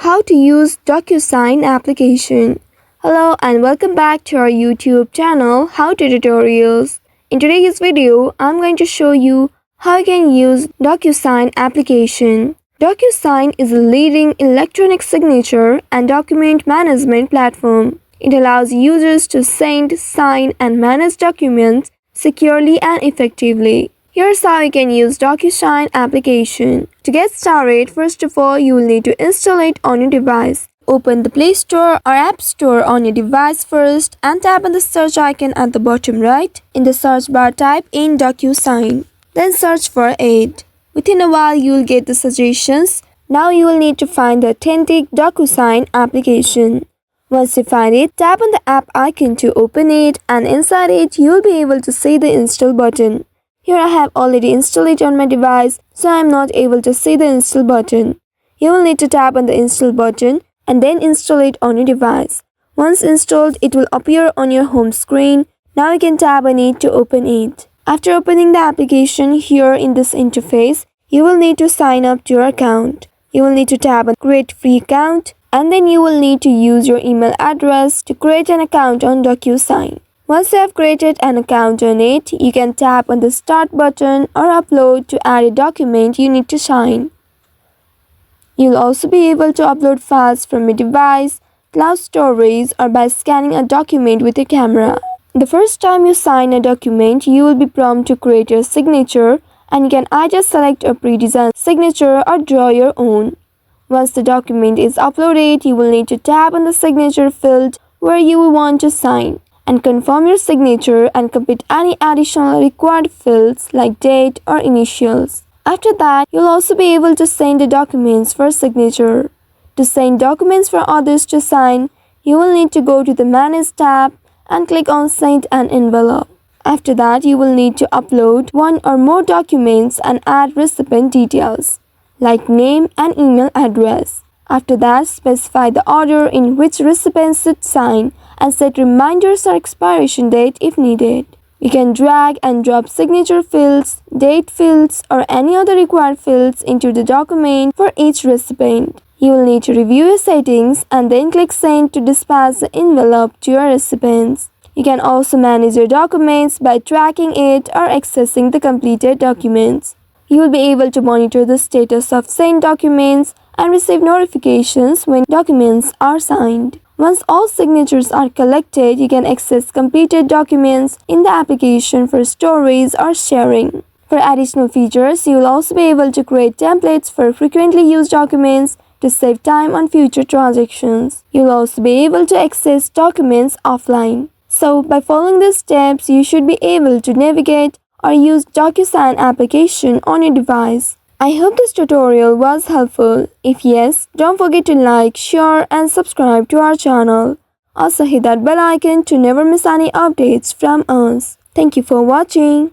how to use Docusign application. Hello and welcome back to our YouTube channel How to Tutorials. In today's video, I'm going to show you how you can use Docusign application. Docusign is a leading electronic signature and document management platform. It allows users to send, sign and manage documents securely and effectively. Here's how you can use Docusign application. To get started, first of all, you will need to install it on your device. Open the Play Store or App Store on your device first and tap on the search icon at the bottom right. In the search bar, type in Docusign. Then search for it. Within a while, you will get the suggestions. Now you will need to find the authentic Docusign application. Once you find it, tap on the app icon to open it, and inside it, you will be able to see the install button. Here I have already installed it on my device, so I am not able to see the install button. You will need to tap on the install button and then install it on your device. Once installed, it will appear on your home screen. Now you can tap on it to open it. After opening the application, here in this interface, you will need to sign up to your account. You will need to tap on Create Free Account, and then you will need to use your email address to create an account on Docusign. Once you have created an account on it, you can tap on the Start button or Upload to add a document you need to sign. You'll also be able to upload files from your device, cloud storage, or by scanning a document with your camera. The first time you sign a document, you will be prompted to create your signature, and you can either select a pre-designed signature or draw your own. Once the document is uploaded, you will need to tap on the signature field where you will want to sign and confirm your signature and complete any additional required fields like date or initials. After that, you'll also be able to send the documents for signature. To send documents for others to sign, you will need to go to the Manage tab and click on Send an Envelope. After that, you will need to upload one or more documents and add recipient details like name and email address. After that, specify the order in which recipients should sign and set reminders or expiration date if needed. You can drag and drop signature fields, date fields, or any other required fields into the document for each recipient. You will need to review your settings and then click Send to dispatch the envelope to your recipients. You can also manage your documents by tracking it or accessing the completed documents. You will be able to monitor the status of sent documents and receive notifications when documents are signed. Once all signatures are collected, you can access completed documents in the application for storage or sharing. For additional features, you will also be able to create templates for frequently used documents to save time on future transactions. You will also be able to access documents offline. So, by following these steps, you should be able to navigate or use Docusign application on your device. I hope this tutorial was helpful. If yes, don't forget to like, share and subscribe to our channel. Also hit that bell icon to never miss any updates from us. Thank you for watching.